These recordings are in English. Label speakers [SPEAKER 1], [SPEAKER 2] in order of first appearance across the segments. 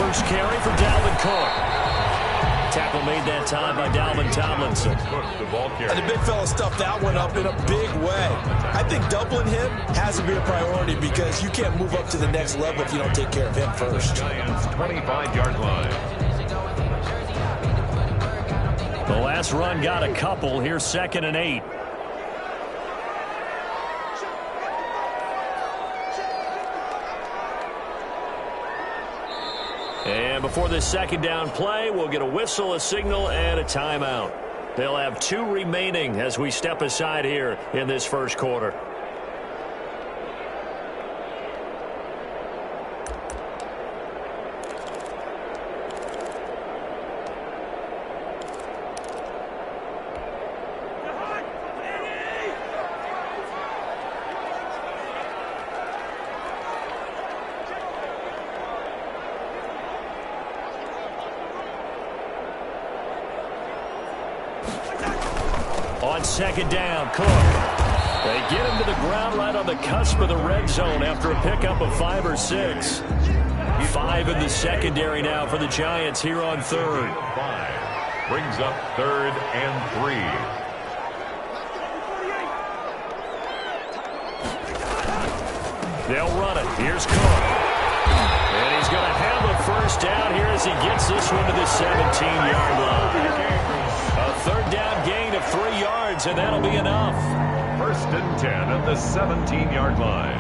[SPEAKER 1] first carry for Dalvin Cook. Tackle made that time by Dalvin Tomlinson.
[SPEAKER 2] And the big fella stuffed that one up in a big way. I think doubling him has to be a priority because you can't move up to the next level if you don't take care of him first.
[SPEAKER 3] Giants 25-yard line.
[SPEAKER 1] The last run got a couple. Here's 2nd and 8. And before this second down play, we'll get a whistle, a signal, and a timeout. They'll have 2 remaining as we step aside here in this first quarter. On 2nd down, Cook. They get him to the ground right on the cusp of the red zone after a pickup of 5 or 6. 5 in the secondary now for the Giants here on 3rd.
[SPEAKER 3] 5 brings up 3rd and 3.
[SPEAKER 1] They'll run it. Here's Cook. And he's going to have a first down here as he gets this one to the 17-yard line. A 3rd down gain of 3 yards, and that'll be enough.
[SPEAKER 3] 1st and 10 at the 17-yard line.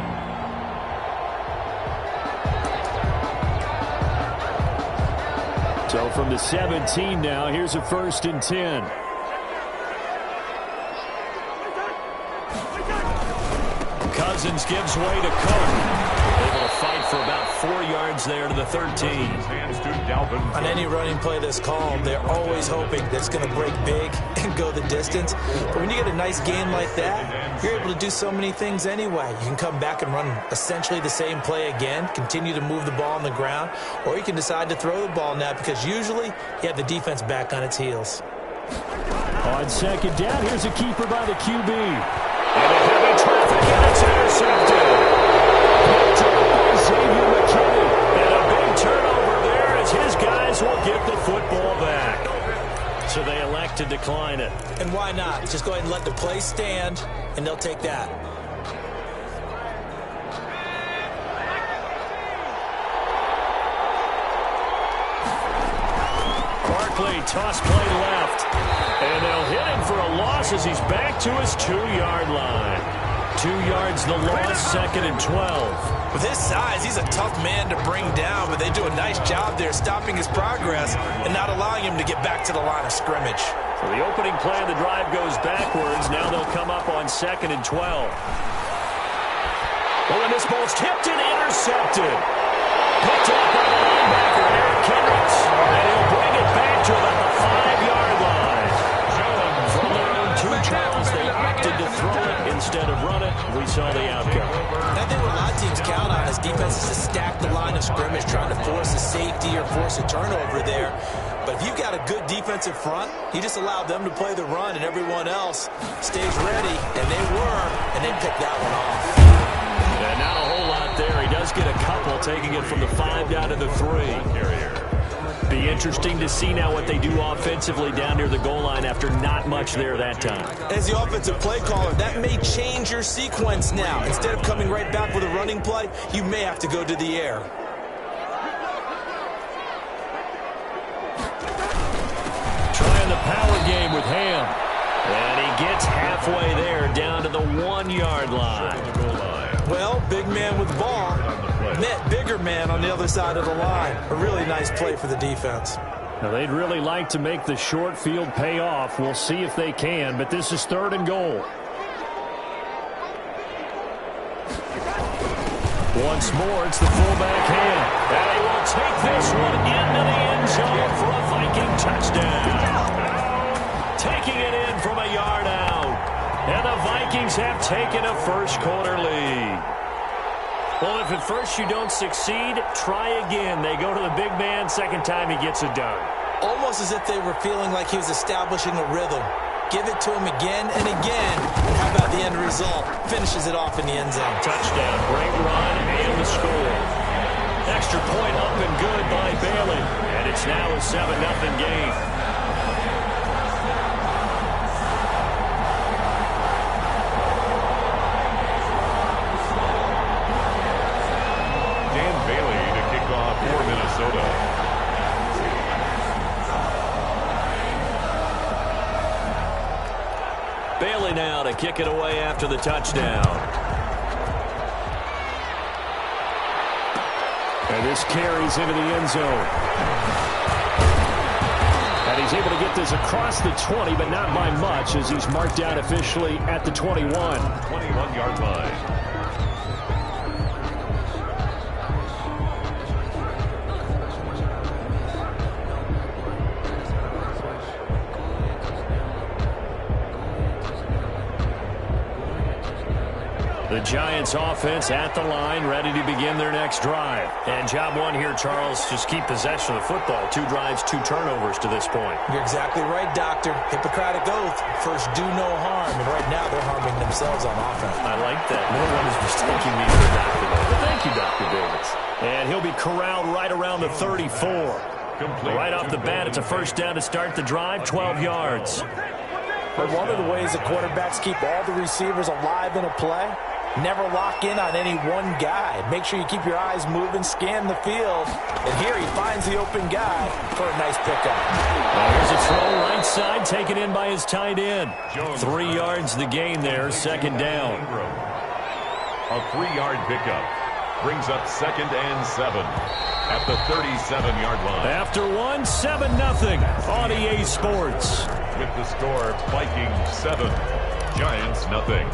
[SPEAKER 1] So from the 17 now, here's a 1st and 10. Cousins gives way to Cook. Able to fight for about 4 yards there to the 13.
[SPEAKER 2] On any running play that's called, they're always hoping that it's going to break big and go the distance. But when you get a nice game like that, you're able to do so many things anyway. You can come back and run essentially the same play again, continue to move the ball on the ground, or you can decide to throw the ball now because usually you have the defense back on its heels.
[SPEAKER 1] On 2nd down, here's a keeper by the QB. And a heavy traffic, and it's intercepted. Picked up by Xavier McKinney. And a big turnover there as his guys will get the football back. So they elect to decline it.
[SPEAKER 2] And why not? Just go ahead and let the play stand, and they'll take that.
[SPEAKER 1] Barkley, toss play left. And they'll hit him for a loss as he's back to his 2-yard line. 2 yards the loss, 2nd and 12.
[SPEAKER 2] With his size, he's a tough man to bring down, but they do a nice job there stopping his progress and not allowing him to get back to the line of scrimmage.
[SPEAKER 1] So the opening play of the drive goes backwards. Now they'll come up on 2nd and 12. Oh, and this ball's tipped and intercepted. Picked up by the linebacker, Eric Kendricks. And he'll bring it back to about the 5-yard line. From their own 2 tries, they opted to throw it instead of run it. We saw the outcome.
[SPEAKER 2] I think what a lot of teams count on is defenses to stack the line of scrimmage, trying to force a safety or force a turnover there. But if you've got a good defensive front, you just allow them to play the run and everyone else stays ready, and they were, and they picked that one off.
[SPEAKER 1] And not a whole lot there. He does get a couple, taking it from the 5 down to the 3. Be interesting to see now what they do offensively down near the goal line after not much there that time.
[SPEAKER 2] As the offensive play caller, that may change your sequence now. Instead of coming right back with a running play, you may have to go to the air.
[SPEAKER 1] Trying the power game with Ham. And he gets halfway there down to the 1-yard line.
[SPEAKER 2] Well, big man with the ball met bigger man on the other side of the line. A really nice play for the defense.
[SPEAKER 1] Now, they'd really like to make the short field pay off. We'll see if they can, but this is 3rd and goal. Once more, it's the fullback Ham. And he will take this one into the end zone for a Viking touchdown. Taking it in from a yard out. And the Vikings have taken a first quarter lead. Well, if at first you don't succeed, try again. They go to the big man. Second time he gets it done.
[SPEAKER 2] Almost as if they were feeling like he was establishing a rhythm. Give it to him again and again. And how about the end result? Finishes it off in the end zone.
[SPEAKER 1] Touchdown, great run, and the score. Extra point up and good by Bailey. And it's now a 7-0 game.
[SPEAKER 3] Dan Bailey to kick off for Minnesota.
[SPEAKER 1] Bailey now to kick it away after the touchdown. And this carries into the end zone. And he's able to get this across the 20, but not by much, as he's marked down officially at the 21.
[SPEAKER 3] 21-yard line.
[SPEAKER 1] The Giants offense at the line, ready to begin their next drive. And job one here, Charles, just keep possession of the football. 2 drives, 2 turnovers to this point.
[SPEAKER 2] You're exactly right, Doctor. Hippocratic oath. First, do no harm. And right now, they're harming themselves on offense.
[SPEAKER 1] I like that. No one is mistaking me for Dr. Davis. Thank you, Dr. Davis. And he'll be corralled right around the 34. Right off the bat, it's a first down to start the drive, 12 yards.
[SPEAKER 2] But one of the ways the quarterbacks keep all the receivers alive in a play, never lock in on any one guy. Make sure you keep your eyes moving, scan the field. And here he finds the open guy for a nice pickup.
[SPEAKER 1] Here's a throw right side, taken in by his tight end. 3 yards the gain there, second down.
[SPEAKER 3] A 3-yard pickup brings up 2nd and 7 at the 37-yard line.
[SPEAKER 1] After 7-0 on EA Sports.
[SPEAKER 3] With the score, Vikings 7, Giants nothing.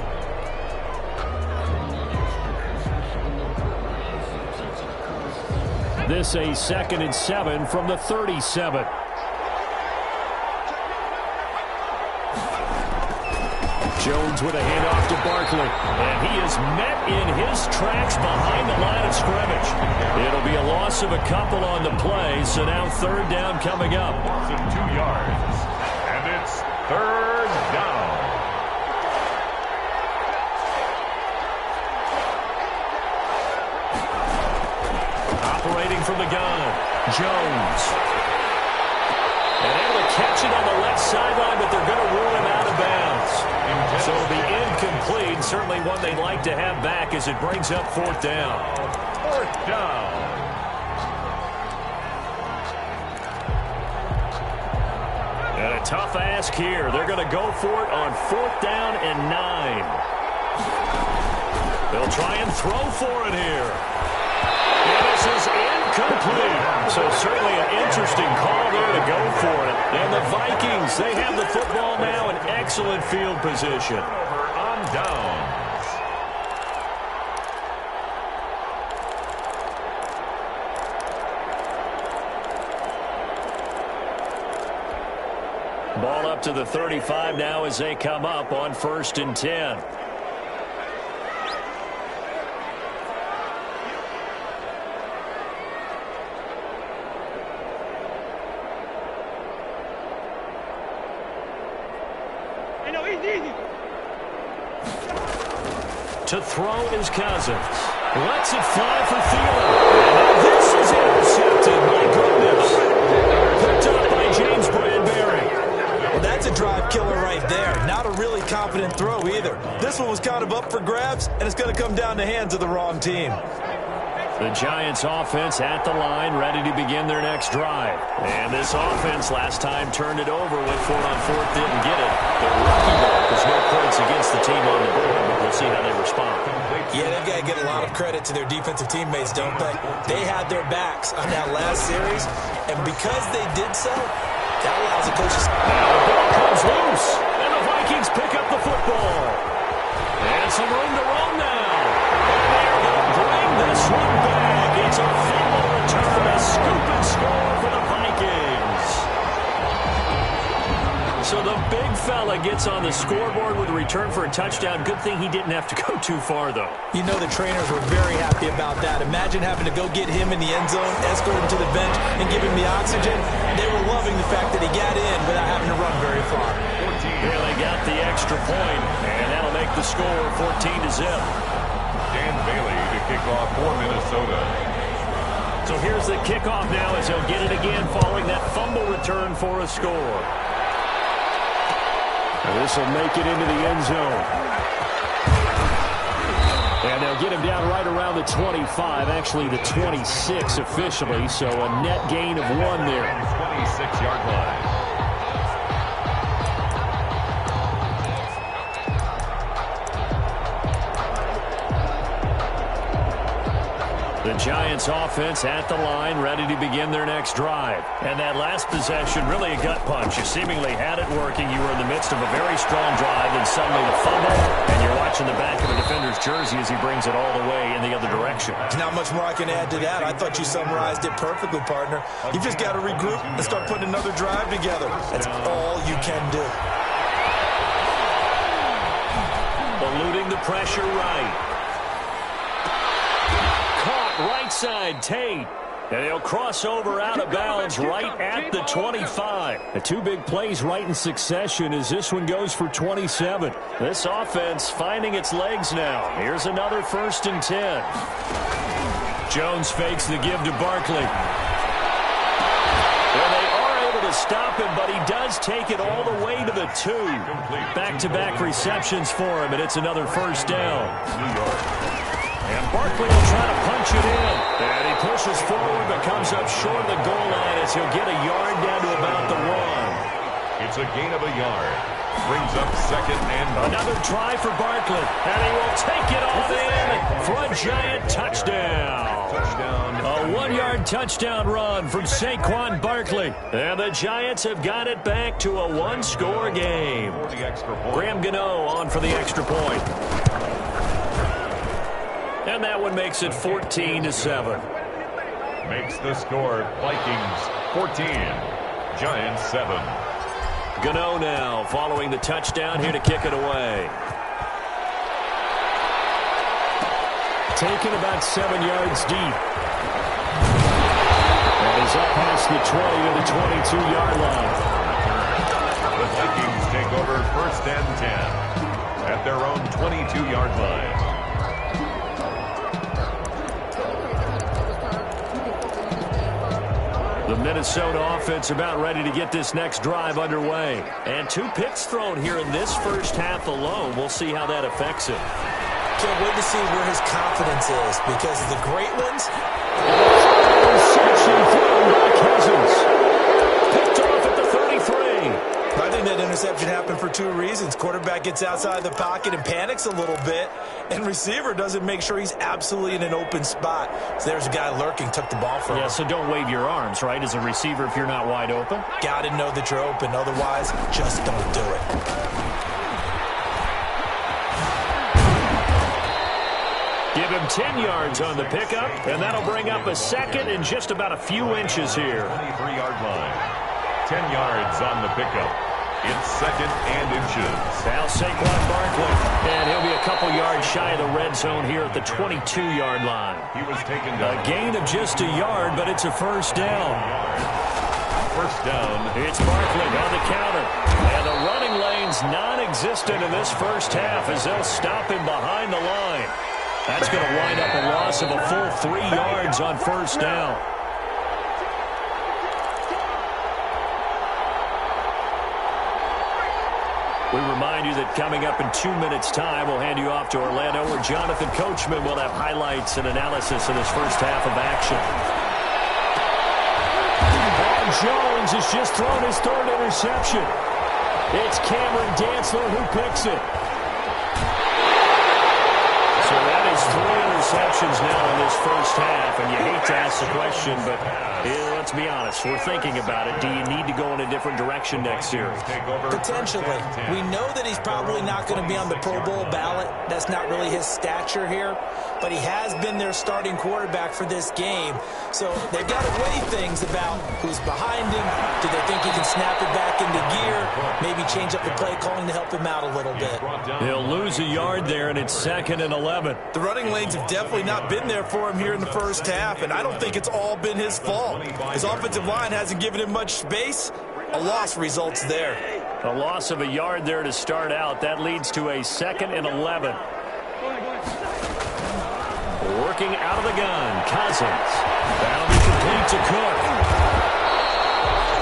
[SPEAKER 1] This a 2nd and 7 from the 37. Jones with a handoff to Barkley. And he is met in his tracks behind the line of scrimmage. It'll be a loss of a couple on the play, so now 3rd down coming up.
[SPEAKER 3] Loss of 2 yards. And it's 3rd down.
[SPEAKER 1] Operating from the gun, Jones. And able to catch it on the left sideline, but they're going to rule him out of bounds. So it'll be incomplete. Certainly one they'd like to have back as it brings up 4th down.
[SPEAKER 3] 4th down.
[SPEAKER 1] And a tough ask here. They're going to go for it on 4th down and 9. They'll try and throw for it here. And this is incomplete. So certainly an interesting call there to go for it. And the Vikings, they have the football now in excellent field position.
[SPEAKER 3] On downs.
[SPEAKER 1] Ball up to the 35 now as they come up on 1st and 10. To throw is Cousins. Lets it fly for Thielen. And this is intercepted. My goodness. Picked up by James Bradbury.
[SPEAKER 2] Well, that's a drive killer right there. Not a really confident throw either. This one was kind of up for grabs, and it's going to come down the hands of the wrong team.
[SPEAKER 1] The Giants offense at the line, ready to begin their next drive. And this offense last time turned it over, went for it on 4th, didn't get it. They're lucky though, because no points against the team on the board, but we'll see how they respond.
[SPEAKER 2] Yeah, they've got to give a lot of credit to their defensive teammates, don't they? They had their backs on that last series, and because they did so, that allows the coaches.
[SPEAKER 1] Now the ball comes loose, and the Vikings pick up the football. And some room to run now. And they're going to bring this one back. It's a fumble return, a scoop and score for the Vikings. So the big fella gets on the scoreboard with a return for a touchdown. Good thing he didn't have to go too far, though.
[SPEAKER 2] You know the trainers were very happy about that. Imagine having to go get him in the end zone, escort him to the bench, and give him the oxygen. They were loving the fact that he got in without having to run very far.
[SPEAKER 1] Really got the extra point, and that'll make the score 14-0.
[SPEAKER 3] Dan Bailey to kick off for Minnesota.
[SPEAKER 1] So here's the kickoff now as he'll get it again following that fumble return for a score. And this will make it into the end zone. And they'll get him down right around the 25, actually the 26 officially, so a net gain of 1 there.
[SPEAKER 3] 26-yard line.
[SPEAKER 1] The Giants offense at the line, ready to begin their next drive. And that last possession, really a gut punch. You seemingly had it working. You were in the midst of a very strong drive, and suddenly the fumble, and you're watching the back of a defender's jersey as he brings it all the way in the other direction.
[SPEAKER 2] Not much more I can add to that. I thought you summarized it perfectly, partner. You've just got to regroup and start putting another drive together. That's all you can do.
[SPEAKER 1] Eluding the pressure right. Right side, Tate. And he'll cross over out of bounds right at the 25. The 2 big plays right in succession as this one goes for 27. This offense finding its legs now. Here's another 1st and 10. Jones fakes the give to Barkley. Well, they are able to stop him, but he does take it all the way to the 2. Back-to-back receptions for him, and it's another 1st down.
[SPEAKER 3] New York.
[SPEAKER 1] And Barkley will try to punch it in. And he pushes forward but comes up short of the goal line as he'll get a yard down to about the 1.
[SPEAKER 3] It's a gain of a yard. Brings up 2nd and...
[SPEAKER 1] Another try for Barkley. And he will take it all in for a Giant touchdown. A 1-yard touchdown run from Saquon Barkley. And the Giants have got it back to a 1-score game. Graham Gano on for the extra point. And that one makes it 14-7.
[SPEAKER 3] Makes the score Vikings 14, Giants 7.
[SPEAKER 1] Gano now following the touchdown here to kick it away. Taken about 7 yards deep. And he's up past the 20 to the 22-yard line.
[SPEAKER 3] The Vikings take over 1st and 10 at their own 22-yard line.
[SPEAKER 1] The Minnesota offense about ready to get this next drive underway. And 2 picks thrown here in this first half alone. We'll see how that affects him.
[SPEAKER 2] Can't wait to see where his confidence is, because the great ones...
[SPEAKER 1] Interception thrown by Cousins. Picked off at the 33.
[SPEAKER 2] I think that interception happened for 2 reasons. Quarterback gets outside the pocket and panics a little bit, and receiver doesn't make sure he's absolutely in an open spot. So there's a guy lurking, took the ball from him.
[SPEAKER 1] Yeah, so don't wave your arms, right, as a receiver if you're not wide open.
[SPEAKER 2] Got to know that you're open. Otherwise, just don't do it.
[SPEAKER 1] Give him 10 yards on the pickup, and that'll bring up a 2nd and just about a few inches here.
[SPEAKER 3] 23-yard line. 10 yards on the pickup. It's 2nd and inches.
[SPEAKER 1] Now Saquon Barkley, and he'll be a couple yards shy of the red zone here at the 22-yard line.
[SPEAKER 3] He was taken down.
[SPEAKER 1] A gain of just a yard, but it's a 1st down.
[SPEAKER 3] 1st down.
[SPEAKER 1] It's Barkley on the counter. And the running lane's non-existent in this first half as they'll stop him behind the line. That's going to wind up a loss of a full 3 yards on 1st down. We remind you that coming up in 2 minutes' time, we'll hand you off to Orlando, where Jonathan Coachman will have highlights and analysis of this first half of action. And Jones has just thrown his 3rd interception. It's Cameron Dantzler who picks it. So that is 3 interceptions now in this first half, and you hate to ask the question, but let's be honest, we're thinking about it. Do you need to go in a different direction next year?
[SPEAKER 2] Potentially. We know that he's probably not going to be on the Pro Bowl ballot. That's not really his stature here, but he has been their starting quarterback for this game. So they've got to weigh things about who's behind him. Do they think he can snap it back into gear? Maybe change up the play calling to help him out a little bit.
[SPEAKER 1] He'll lose a yard there, and it's 2nd and 11.
[SPEAKER 2] The running lanes have definitely not been there for him here in the first half, and I don't think it's all been his fault. His offensive line hasn't given him much space. A loss results there.
[SPEAKER 1] A loss of a yard there to start out. That leads to a 2nd and 11. Working out of the gun, Cousins. That'll be complete to Cook.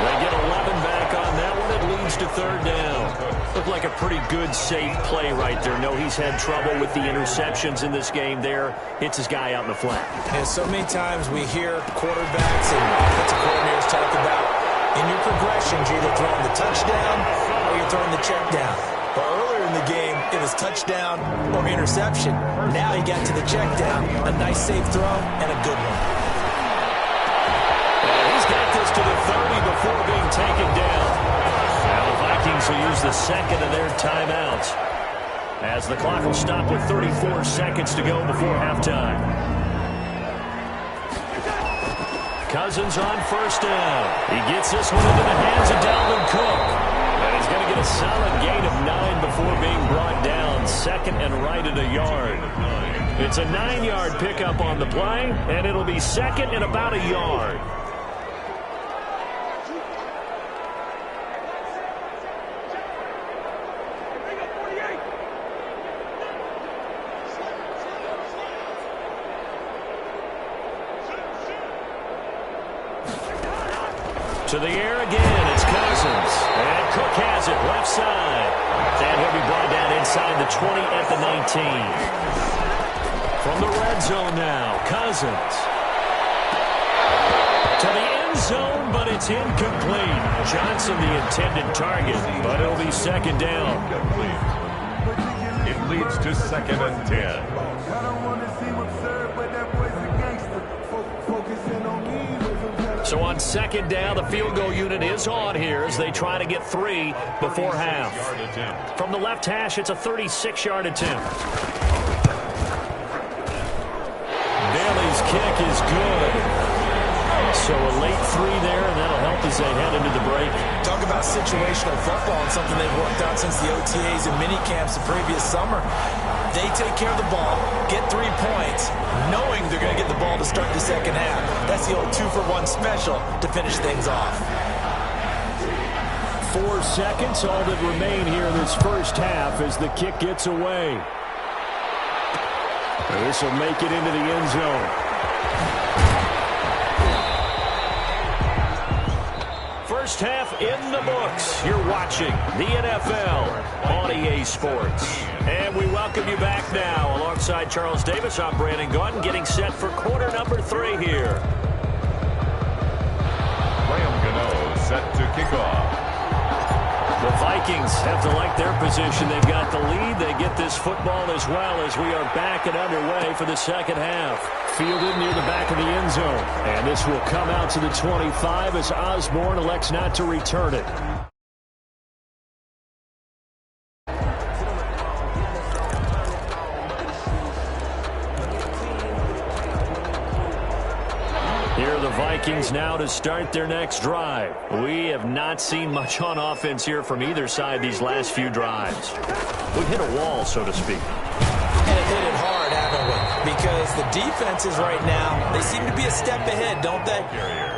[SPEAKER 1] They get 11 back on that one. It leads to third down. Looked like a pretty good, safe play right there. No, he's had trouble with the interceptions in this game there. Hits his guy out in the flat.
[SPEAKER 2] And so many times we hear quarterbacks and offensive coordinators talk about in your progressions, you're either throwing the touchdown or you're throwing the check down. But earlier in the game, it was touchdown or interception. Now he got to the check down, a nice safe throw, and a good one.
[SPEAKER 1] He's got this to the 30 before being taken down. Now the Vikings will use the second of their timeouts, as the clock will stop with 34 seconds to go before halftime. Cousins on first down. He gets this one into the hands of Dalvin Cook. And he's going to get a solid gain of 9 before being brought down. Second and right at a yard. It's a 9-yard pickup on the play, and it'll be second and about a yard. To the air again, it's Cousins. And Cook has it, left side. And he'll be brought down inside the 20 at the 19. From the red zone now, Cousins. To the end zone, but it's incomplete. Johnson the intended target, but it'll be second down.
[SPEAKER 3] It leads to second and 10.
[SPEAKER 1] So on second down, the field goal unit is on here as they try to get 3 before half. From the left hash, it's a 36-yard attempt. Bailey's kick is good. So a late 3 there, and that'll help as they head into the break.
[SPEAKER 2] Talk about situational football and something they've worked out since the OTAs and mini camps the previous summer. They take care of the ball, get 3 points, knowing they're going to get the ball to start the second half. That's the old 2-for-1 special to finish things off.
[SPEAKER 1] 4 seconds, all that remain here in this first half as the kick gets away. This will make it into the end zone. First half in the books. You're watching the NFL on EA Sports. And we welcome you back now. Alongside Charles Davis, I'm Brandon Gunn, getting set for quarter number 3 here.
[SPEAKER 3] Graham Gano set to kick off.
[SPEAKER 1] The Vikings have to like their position. They've got the lead. They get this football as well as we are back and underway for the second half. Fielded near the back of the end zone. And this will come out to the 25 as Osborne elects not to return it. Here are the Vikings now to start their next drive. We have not seen much on offense here from either side these last few drives. We've hit a wall, so to speak.
[SPEAKER 2] And it hit it hard, haven't we? Because the defenses right now, they seem to be a step ahead, don't they?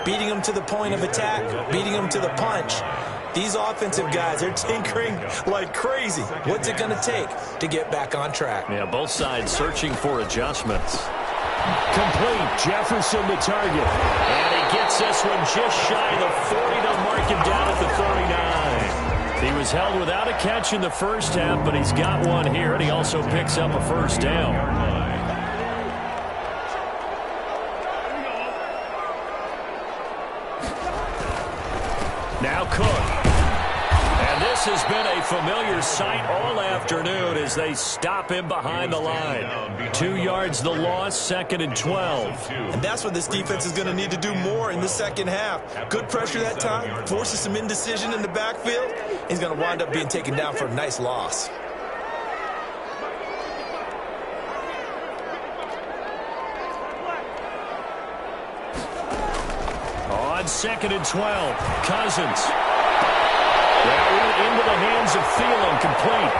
[SPEAKER 2] Beating them to the point of attack, beating them to the punch. These offensive guys, they're tinkering like crazy. What's it going to take to get back on track?
[SPEAKER 1] Yeah, both sides searching for adjustments. Complete. Jefferson the target. And he gets this one just shy of the 40 to mark him down at the 39. He was held without a catch in the first half, but he's got one here, and he also picks up a first down. Now Cook. And this has been a familiar sight all afternoon as they stop him behind the line. 2 yards the loss, second and 12.
[SPEAKER 2] And that's what this defense is going to need to do more in the second half. Good pressure that time, forces some indecision in the backfield. He's going to wind up being taken down for a nice loss.
[SPEAKER 1] On second and 12, Cousins. That went into the hands of Thielen, complete.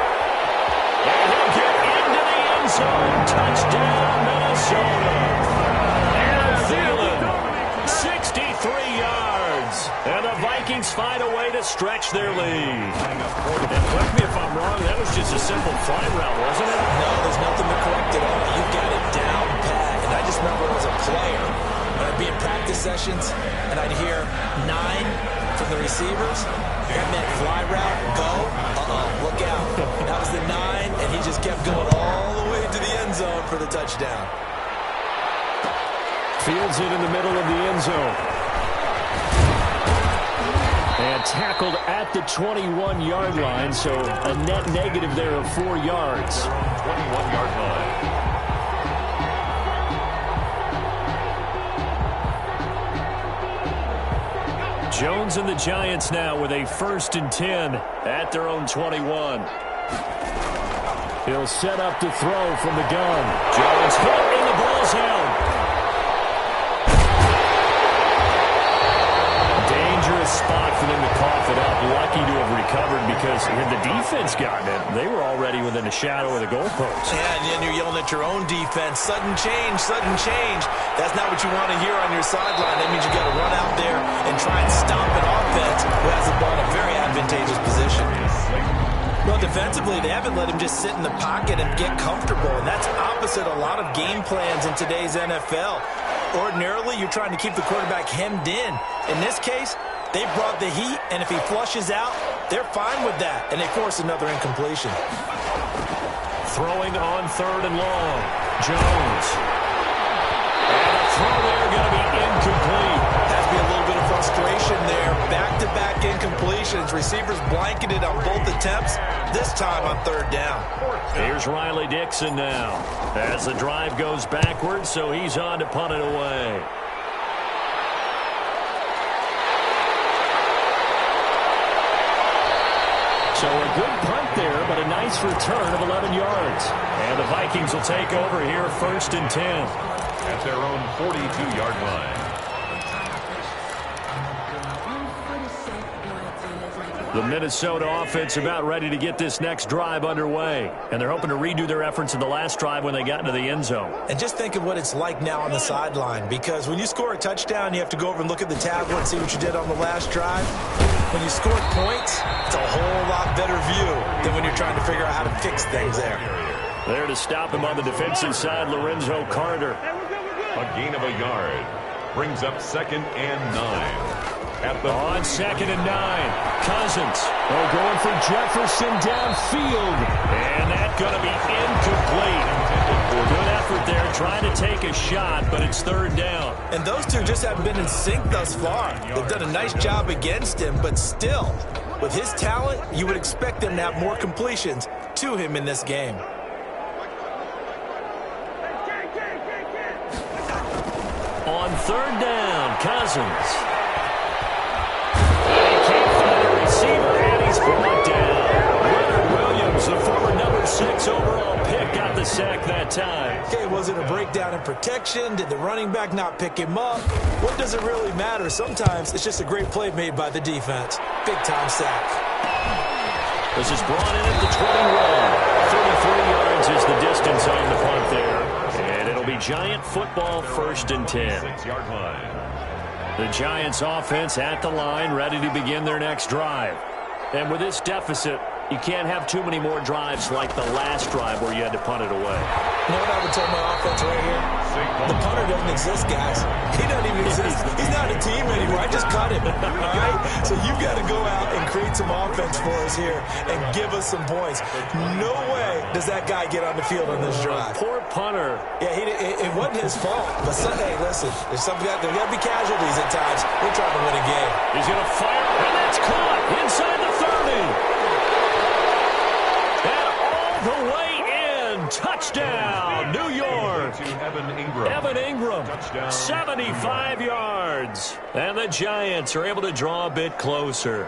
[SPEAKER 1] And he'll get into the end zone. Touchdown, Minnesota. And Thielen, 63 yards. And the Vikings find a way to stretch their lead. And correct me if I'm wrong, that was just a simple fly route, wasn't it?
[SPEAKER 2] No, there's nothing to correct at all. You've got it down pat. just remember as a player, when I'd be in practice sessions and I'd hear 9 from the receivers, that meant fly route, go, look out. That was the 9, and he just kept going all the way to the end zone for the touchdown.
[SPEAKER 1] Fields it in the middle of the end zone. And tackled at the 21-yard line, so a net negative there of 4 yards.
[SPEAKER 3] 21-yard line.
[SPEAKER 1] Jones and the Giants now with a 1st and 10 at their own 21. He'll set up to throw from the gun. Jones hit and the ball's held. Dangerous spot for them to cough it up. Lucky to have recovered because had the defense gotten it, they were already within a shadow of the goalpost.
[SPEAKER 2] Yeah, and then you're yelling at your own defense. Sudden change, sudden change. That's not what you want to hear on your sideline. That means you got to run out there and try and stop an offense who has the ball in a very advantageous position. Well, defensively, they haven't let him just sit in the pocket and get comfortable, and that's opposite a lot of game plans in today's NFL. Ordinarily, you're trying to keep the quarterback hemmed in. In this case, they brought the heat, and if he flushes out, they're fine with that, and they force another incompletion.
[SPEAKER 1] Throwing on 3rd and long. Jones. And a throw there going to be incomplete.
[SPEAKER 2] Has to be a little bit of frustration there. Back-to-back incompletions. Receivers blanketed on both attempts, this time on 3rd down.
[SPEAKER 1] Here's Riley Dixon now as the drive goes backwards, so he's on to punt it away. So a good punt there, but a nice return of 11 yards. And the Vikings will take over here 1st and 10.
[SPEAKER 3] At their own 42-yard line.
[SPEAKER 1] The Minnesota offense about ready to get this next drive underway. And they're hoping to redo their efforts in the last drive when they got into the end zone.
[SPEAKER 2] And just think of what it's like now on the sideline, because when you score a touchdown, you have to go over and look at the tablet and see what you did on the last drive. When you score points, it's a whole lot better view than when you're trying to figure out how to fix things there.
[SPEAKER 1] There to stop him on the defensive side, Lorenzo Carter.
[SPEAKER 3] A gain of a yard. Brings up 2nd and 9.
[SPEAKER 1] On 2nd and 9, Cousins. Oh, going for Jefferson downfield. And that's going to be incomplete. Good effort there, trying to take a shot, but it's 3rd down.
[SPEAKER 2] And those two just haven't been in sync thus far. They've done a nice job against him, but still, with his talent, you would expect them to have more completions to him in this game.
[SPEAKER 1] On 3rd down, Cousins. And he can't find a receiver, and he's brought down. Leonard Williams, the former number 6 overall pick, got the sack that time.
[SPEAKER 2] Okay, was it a breakdown in protection? Did the running back not pick him up? What does it really matter? Sometimes it's just a great play made by the defense. Big-time sack.
[SPEAKER 1] This is brought in at the 21. 33 yards is the distance on the punt there. And it'll be Giant football 1st and 10.
[SPEAKER 3] 6-yard line.
[SPEAKER 1] The Giants offense at the line, ready to begin their next drive. And with this deficit, you can't have too many more drives like the last drive where you had to punt it away.
[SPEAKER 2] You know what I would tell my offense right here? The punter doesn't exist, guys. He doesn't even exist. He's not a team anymore. I just cut him. All right? So you've got to go out and create some offense for us here and give us some points. No way does that guy get on the field on this drive.
[SPEAKER 1] Poor punter.
[SPEAKER 2] Yeah, it wasn't his fault. But, hey, listen, there's got to be casualties at times. We're trying to win a game.
[SPEAKER 1] He's going to fire, and that's caught inside the 30. The way in. Touchdown, New York.
[SPEAKER 3] To Evan Ingram.
[SPEAKER 1] Evan Ingram,
[SPEAKER 3] Touchdown.
[SPEAKER 1] 75 yards. And the Giants are able to draw a bit closer.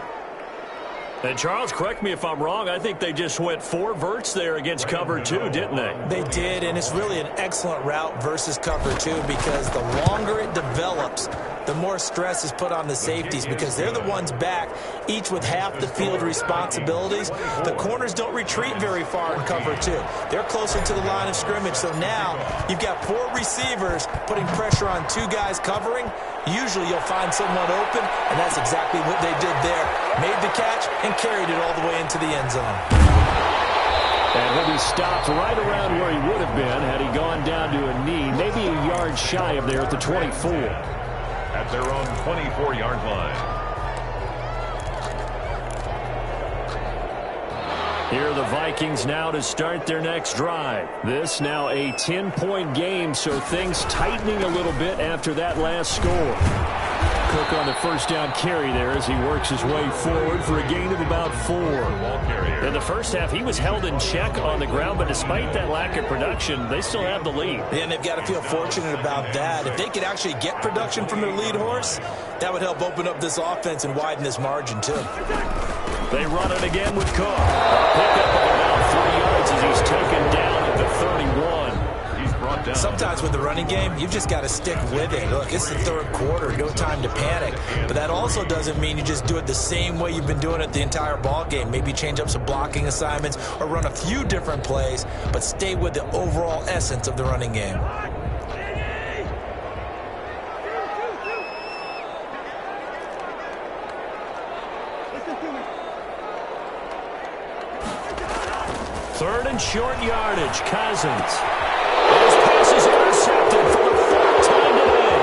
[SPEAKER 1] And Charles, correct me if I'm wrong, I think they just went 4 verts there against cover 2, didn't they?
[SPEAKER 2] They did, and it's really an excellent route versus cover 2 because the longer it develops, the more stress is put on the safeties because they're the ones back, each with half the field responsibilities. The corners don't retreat very far in cover 2. They're closer to the line of scrimmage, so now you've got 4 receivers putting pressure on 2 guys covering. Usually you'll find someone open, and that's exactly what they did there. Made the catch and carried it all the way into the end zone.
[SPEAKER 1] And he'll be stopped right around where he would have been had he gone down to a knee, maybe a yard shy of there at the 24.
[SPEAKER 3] At their own 24-yard line.
[SPEAKER 1] Here are the Vikings now to start their next drive. This now a 10-point game, so things tightening a little bit after that last score. Cook on the first down carry there as he works his way forward for a gain of about 4. In the first half, he was held in check on the ground, but despite that lack of production, they still have the lead.
[SPEAKER 2] And they've got to feel fortunate about that. If they could actually get production from their lead horse, that would help open up this offense and widen this margin, too.
[SPEAKER 1] They run it again with Cook. A pickup of about 3 yards as he's taken down at the 31.
[SPEAKER 3] He's brought down.
[SPEAKER 2] Sometimes with the running game, you've just got to stick with it. Look, it's the third quarter, no time to panic. But that also doesn't mean you just do it the same way you've been doing it the entire ball game. Maybe change up some blocking assignments or run a few different plays, but stay with the overall essence of the running game.
[SPEAKER 1] Third and short yardage, Cousins. His pass is intercepted for the 4th time today.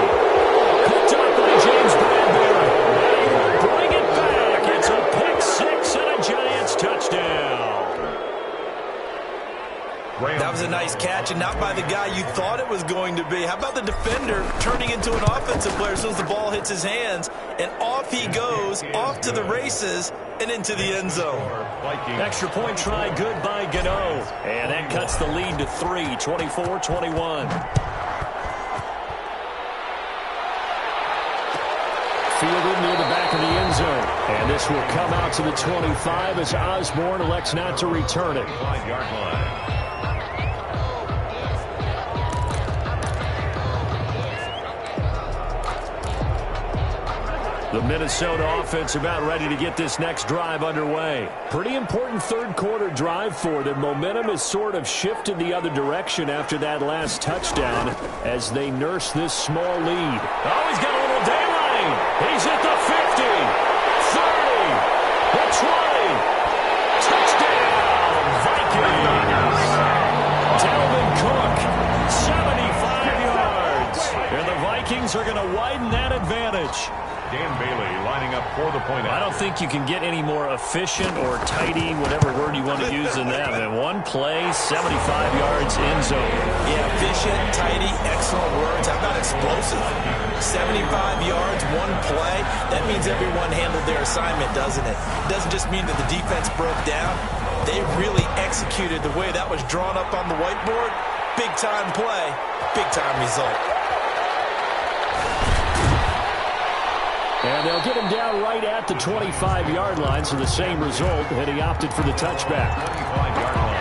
[SPEAKER 1] Picked up by James Bradbury. They will bring it back. It's a pick 6 and a Giants touchdown.
[SPEAKER 2] That was a nice catch, and not by the guy you thought it was going to be. How about the defender turning into an offensive player as soon as the ball hits his hands, and off he goes, off to the races, and into the end zone.
[SPEAKER 1] Extra point try, good by Gano. And that cuts the lead to 3, 24-21. Fielded near the back of the end zone. And this will come out to the 25 as Osborne elects not to return it.
[SPEAKER 3] 5-yard line.
[SPEAKER 1] The Minnesota offense about ready to get this next drive underway. Pretty important third quarter drive for them. Momentum has sort of shifted the other direction after that last touchdown as they nurse this small lead. Oh, he's got a little daylight. He's at the 50, 30, the 20. Touchdown, Vikings. Dalvin Cook, 75 yards. And the Vikings are going to widen that advantage.
[SPEAKER 3] Dan Bailey lining up for the point.
[SPEAKER 1] I don't think you can get any more efficient or tidy, whatever word you want to use in that. And one play, 75 yards in zone.
[SPEAKER 2] Yeah, efficient, tidy, excellent words. How about explosive? 75 yards, one play. That means everyone handled their assignment, doesn't it? It doesn't just mean that the defense broke down. They really executed the way that was drawn up on the whiteboard. Big-time play, big-time result.
[SPEAKER 1] And they'll get him down right at the 25-yard line, so the same result, and he opted for the touchback.
[SPEAKER 3] 25-yard line.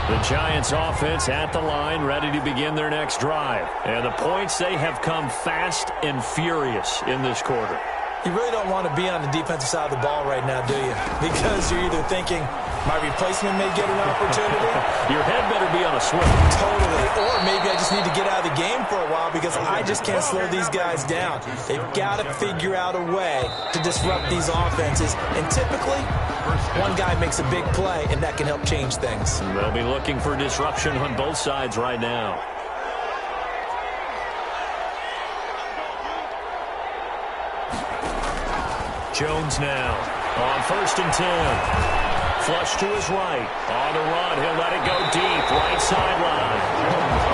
[SPEAKER 1] The Giants offense at the line, ready to begin their next drive. And the points, they have come fast and furious in this quarter.
[SPEAKER 2] You really don't want to be on the defensive side of the ball right now, do you? Because you're either thinking, my replacement may get an opportunity.
[SPEAKER 1] Your head better be on a swivel.
[SPEAKER 2] Totally. Or maybe I just need to get out of the game for a while because I just can't slow these guys down. They've got to figure out a way to disrupt these offenses. And typically, one guy makes a big play, and that can help change things.
[SPEAKER 1] They'll be looking for disruption on both sides right now. Jones now on 1st and 10. Flush to his right. On the run, he'll let it go deep. Right sideline.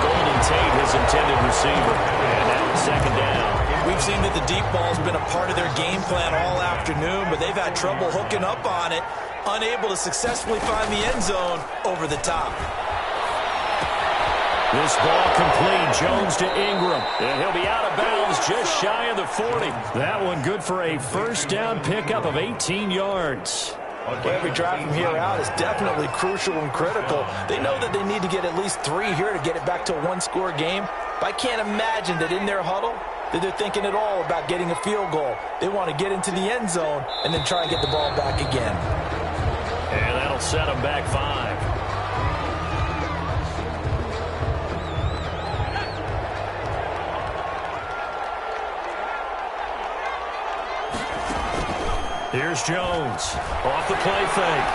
[SPEAKER 1] Golden Tate, his intended receiver. And now it's 2nd down.
[SPEAKER 2] We've seen that the deep ball's been a part of their game plan all afternoon, but they've had trouble hooking up on it, unable to successfully find the end zone over the top.
[SPEAKER 1] This ball complete. Jones to Ingram. And he'll be out of bounds just shy of the 40. That one good for a first down pickup of 18 yards.
[SPEAKER 2] Every drive from here out is definitely crucial and critical. They know that they need to get at least 3 here to get it back to a one-score game. But I can't imagine that in their huddle that they're thinking at all about getting a field goal. They want to get into the end zone and then try and get the ball back again.
[SPEAKER 1] And that'll set them back 5. Here's Jones. Off the play fake.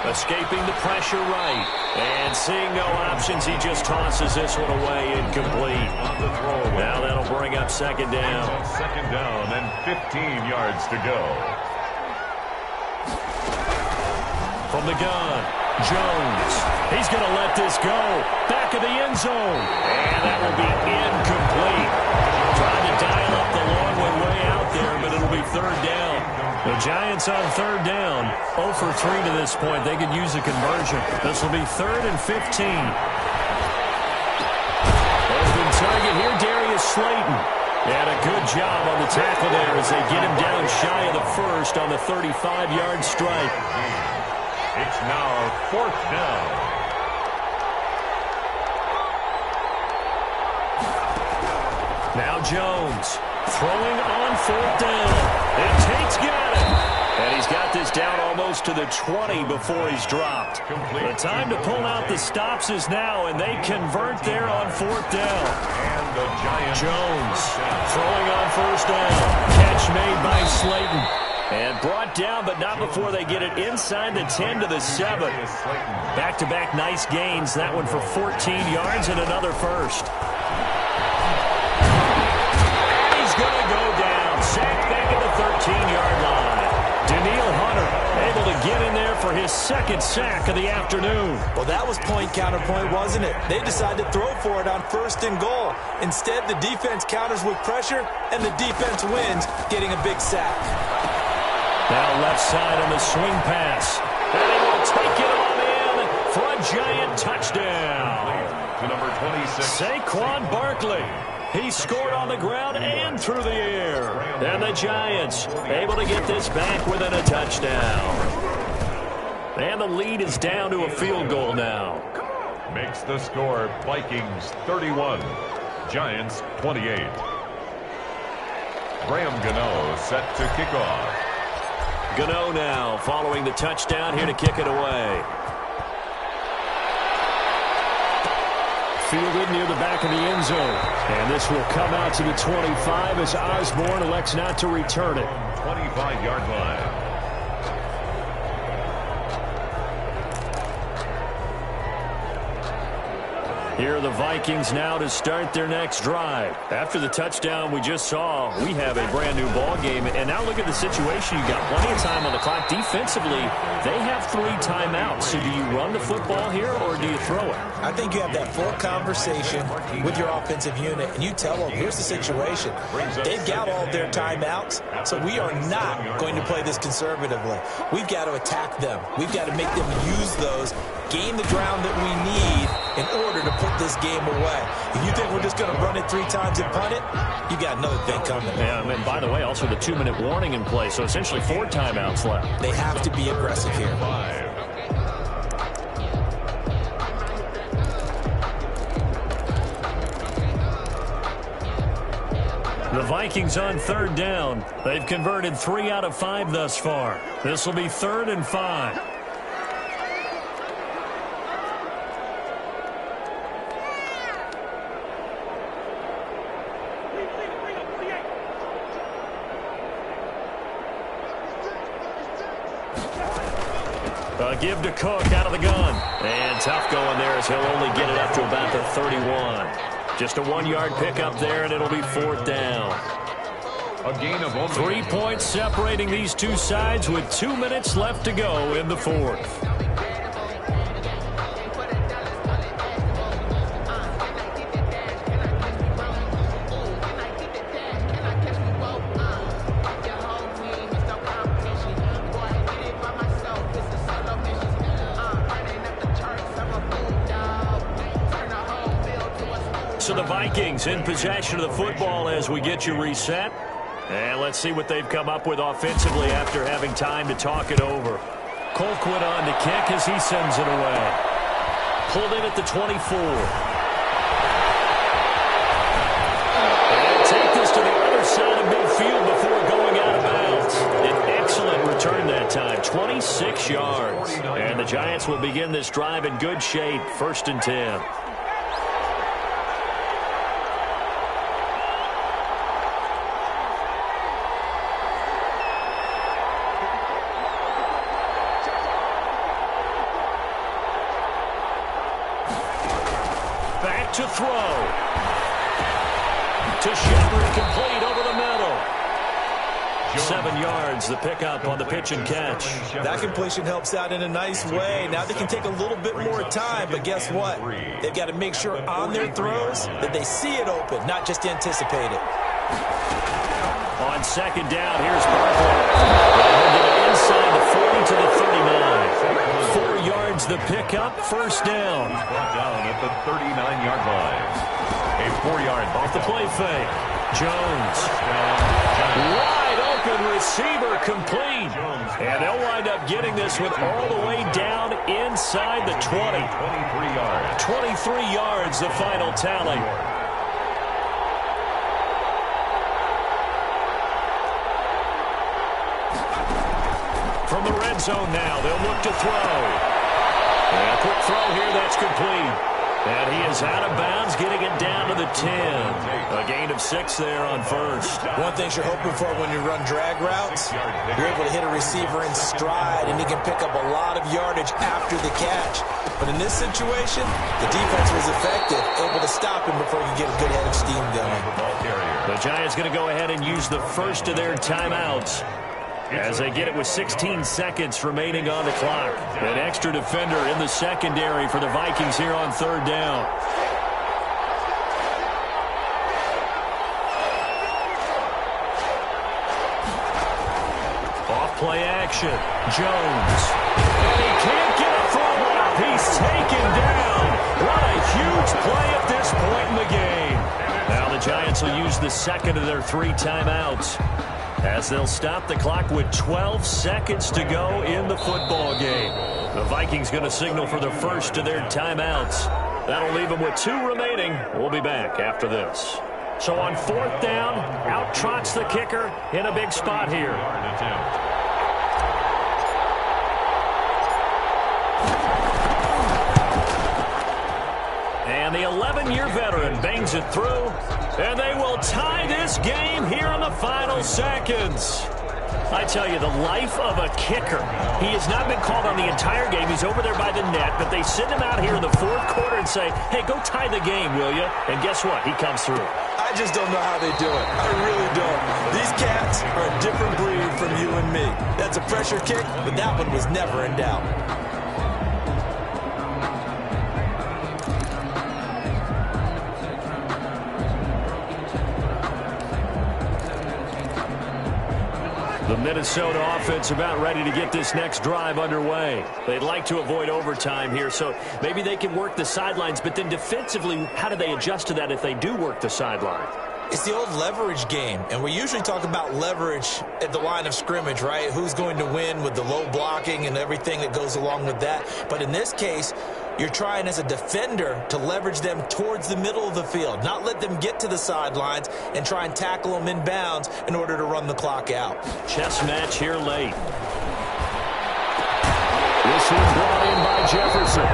[SPEAKER 1] Escaping the pressure right. And seeing no options, he just tosses this one away, incomplete.
[SPEAKER 3] On the throw.
[SPEAKER 1] Now that'll bring up second down.
[SPEAKER 3] Second down and 15 yards to go.
[SPEAKER 1] From the gun, Jones. He's going to let this go. Back of the end zone. And that will be incomplete. Trying to dial up the long one way out there, but it'll be third down. The Giants on third down, 0 for 3 to this point. They could use a conversion. This will be 3rd and 15. Open target here, Darius Slayton. And a good job on the tackle there as they get him down shy of the first on the 35-yard strike.
[SPEAKER 3] It's now 4th down.
[SPEAKER 1] Now Jones throwing on 4th down. And Tate's got it. And he's got this down almost to the 20 before he's dropped. The time to pull out the stops is now, and they convert there on 4th down.
[SPEAKER 3] And the Giants.
[SPEAKER 1] Jones throwing on 1st down. Catch made by Slayton. And brought down, but not before they get it inside the 10 to the 7. Back-to-back nice gains. That one for 14 yards and another first. Sacked back at the 13-yard line. Daniil Hunter able to get in there for his second sack of the afternoon.
[SPEAKER 2] Well, that was point-counterpoint, wasn't it? They decided to throw for it on 1st and goal. Instead, the defense counters with pressure, and the defense wins, getting a big sack.
[SPEAKER 1] Now left side on the swing pass. And he will take it on in for a Giant touchdown.
[SPEAKER 3] To number 26.
[SPEAKER 1] Saquon Barkley. He scored on the ground and through the air. And the Giants able to get this back within a touchdown. And the lead is down to a field goal now.
[SPEAKER 3] Makes the score Vikings 31, Giants 28. Graham Gano set to kick off.
[SPEAKER 1] Gano now following the touchdown here to kick it away. Fielded near the back of the end zone. And this will come out to the 25 as Osborne elects not to return it.
[SPEAKER 3] 25-yard line.
[SPEAKER 1] Here are the Vikings now to start their next drive. After the touchdown we just saw, we have a brand new ball game. And now look at the situation. You got plenty of time on the clock. Defensively, they have 3 timeouts. So do you run the football here or do you throw it?
[SPEAKER 2] I think you have that full conversation with your offensive unit, and you tell them, here's the situation. They've got all their timeouts, so we are not going to play this conservatively. We've got to attack them. We've got to make them use those, gain the ground that we need in order to put this game away. If you think we're just going to run it 3 times and punt it, you got another thing coming.
[SPEAKER 1] Yeah, and by the way, also the 2-minute warning in play, so essentially 4 timeouts left.
[SPEAKER 2] They have to be aggressive here.
[SPEAKER 1] The Vikings on 3rd down. They've converted 3 out of 5 thus far. This will be 3rd and 5. A give to Cook out of the gun. And tough going there as he'll only get it up to about the 31. Just a 1-yard pickup there, and it'll be 4th down.
[SPEAKER 3] A gain of only
[SPEAKER 1] 3 points separating these two sides with 2 minutes left to go in the 4th. So the Vikings in possession of the football as we get you reset. And let's see what they've come up with offensively after having time to talk it over. Colquitt on to kick as he sends it away. Pulled in at the 24. And take this to the other side of midfield before going out of bounds. An excellent return that time, 26 yards. And the Giants will begin this drive in good shape, 1st and 10. to throw. To Shepard, complete over the middle. 7 yards, the pickup on the pitch and catch.
[SPEAKER 2] That completion helps out in a nice way. Now they can take a little bit more time, but guess what? They've got to make sure on their throws that they see it open, not just anticipate it.
[SPEAKER 1] On second down, here's Barkley. He'll get it inside the 40 to the 39. 4 yards, the pickup, first down.
[SPEAKER 3] Brought down at the 39-yard line. A 4-yard
[SPEAKER 1] off the play fake. Jones. Wide open receiver, complete. And they'll wind up getting this one all the way down inside the 20.
[SPEAKER 3] 23 yards.
[SPEAKER 1] 23 yards, the final tally. From the red zone now, they'll look to throw. And a quick throw here, that's complete. And he is out of bounds, getting it down to the 10. A gain of 6 there on first.
[SPEAKER 2] One thing you're hoping for when you run drag routes, you're able to hit a receiver in stride, and he can pick up a lot of yardage after the catch. But in this situation, the defense was effective, able to stop him before he could get a good head of steam going.
[SPEAKER 1] The Giants going to go ahead and use the first of their timeouts, as they get it with 16 seconds remaining on the clock. An extra defender in the secondary for the Vikings here on third down. Off play action. Jones. And he can't get a throw up. He's taken down. What a huge play at this point in the game. Now the Giants will use the second of their 3 timeouts, as they'll stop the clock with 12 seconds to go in the football game. The Vikings going to signal for the first of their timeouts. That'll leave them with 2 remaining. We'll be back after this. So on fourth down, out trots the kicker in a big spot here. And the 11-year veteran bangs it through, and they will tie this game here in the final seconds. I tell you, the life of a kicker. He has not been called on the entire game. He's over there by the net, but they send him out here in the fourth quarter and say, hey, go tie the game, will you? And guess what? He comes through.
[SPEAKER 2] I just don't know how they do it. I really don't. These cats are a different breed from you and me. That's a pressure kick, but that one was never in doubt.
[SPEAKER 1] The Minnesota offense about ready to get this next drive underway. They'd like to avoid overtime here, so maybe they can work the sidelines, but then defensively, how do they adjust to that if they do work the sideline?
[SPEAKER 2] It's the old leverage game, and we usually talk about leverage at the line of scrimmage, right? Who's going to win with the low blocking and everything that goes along with that. But in this case, you're trying as a defender to leverage them towards the middle of the field, not let them get to the sidelines and try and tackle them in bounds in order to run the clock out.
[SPEAKER 1] Chess match here late. This one brought in by Jefferson.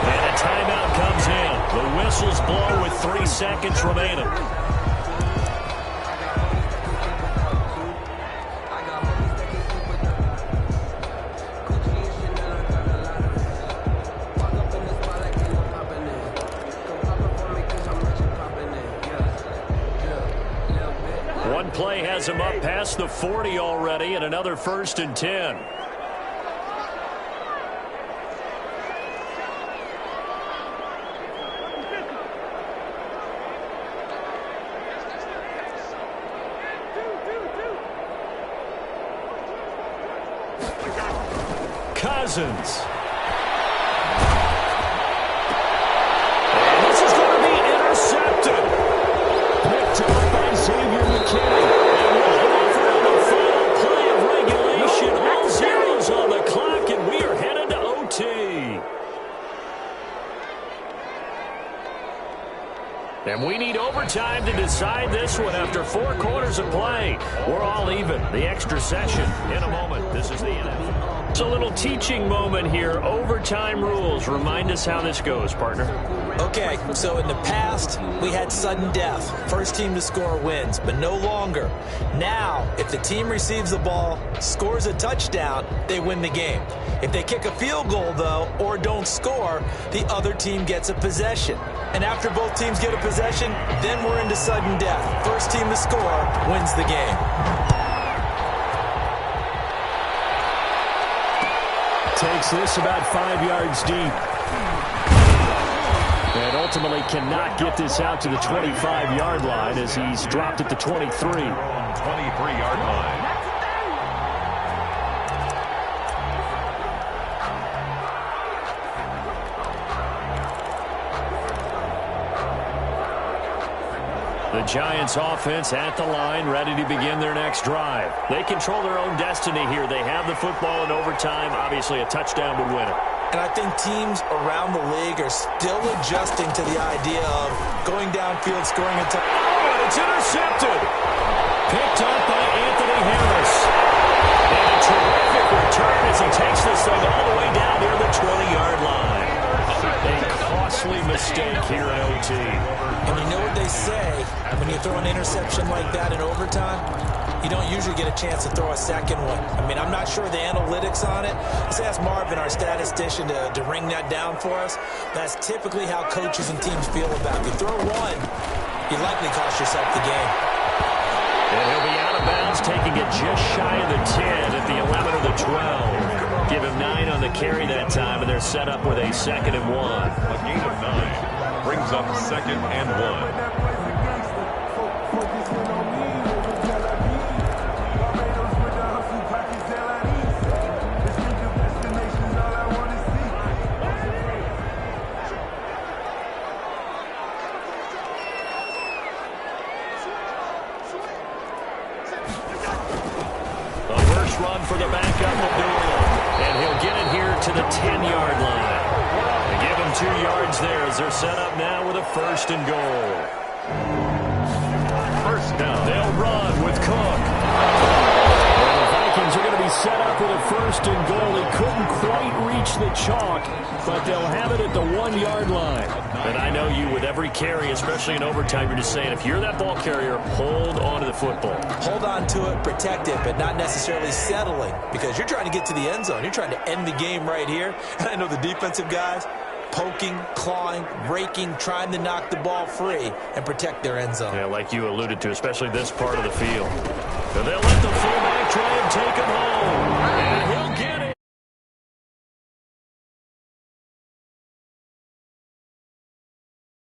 [SPEAKER 1] And a timeout comes in. The whistles blow with 3 seconds remaining. Play has him up past the 40 already, and another 1st and 10. Cousins. And this is going to be intercepted. Picked up by Xavier McKinney. And we're going for the final play of regulation. All zeros on the clock, and we are headed to OT. And we need overtime to decide this one after 4 quarters of play. We're all even. The extra session in a moment. This is the NFL. It's a little teaching moment here. Overtime rules. Remind us how this goes, partner.
[SPEAKER 2] Okay, so in the past, we had sudden death. First team to score wins, but no longer. Now, if the team receives the ball, scores a touchdown, they win the game. If they kick a field goal, though, or don't score, the other team gets a possession. And after both teams get a possession, then we're into sudden death. First team to score wins the game.
[SPEAKER 1] Takes this about 5 yards deep. And ultimately cannot get this out to the 25-yard line as he's dropped at the 23.
[SPEAKER 3] 23-yard line.
[SPEAKER 1] The Giants offense at the line, ready to begin their next drive. They control their own destiny here. They have the football in overtime. Obviously, a touchdown would win it.
[SPEAKER 2] And I think teams around the league are still adjusting to the idea of going downfield, scoring a touchdown.
[SPEAKER 1] Oh, and it's intercepted. Picked up by Anthony Harris. And a terrific return as he takes this thing all the way down near the 20-yard line. A costly mistake here in OT.
[SPEAKER 2] And you know what they say, when you throw an interception like that in overtime, you don't usually get a chance to throw a second one. I mean, I'm not sure the analytics on it. Let's ask Marvin, our statistician, to ring that down for us. That's typically how coaches and teams feel about it. If you throw one, you likely cost yourself the game.
[SPEAKER 1] And he'll be out of bounds, taking it just shy of the 10 at the 11 or the 12. Give him 9 on the carry that time, and they're set up with a 2nd and 1.
[SPEAKER 3] A gain of 9 brings up 2nd and 1.
[SPEAKER 1] Run for the backup will do it. And he'll get it here to the 10-yard line. They give him 2 yards there as they're set up now with a 1st and goal.
[SPEAKER 3] First down.
[SPEAKER 1] They'll run with Cook. And the Vikings are going to be set up with a 1st and goal. He couldn't quite reach the chalk, but they'll have it at the 1-yard line. And I know you, with every carry, especially in overtime, you're just saying, if you're that ball carrier, hold on to the football.
[SPEAKER 2] Hold on to it, protect it, but not necessarily settling, because you're trying to get to the end zone. You're trying to end the game right here. And I know the defensive guys poking, clawing, raking, trying to knock the ball free and protect their end zone.
[SPEAKER 1] Yeah, like you alluded to, especially this part of the field. So they'll let the fullback try and take him home. And he'll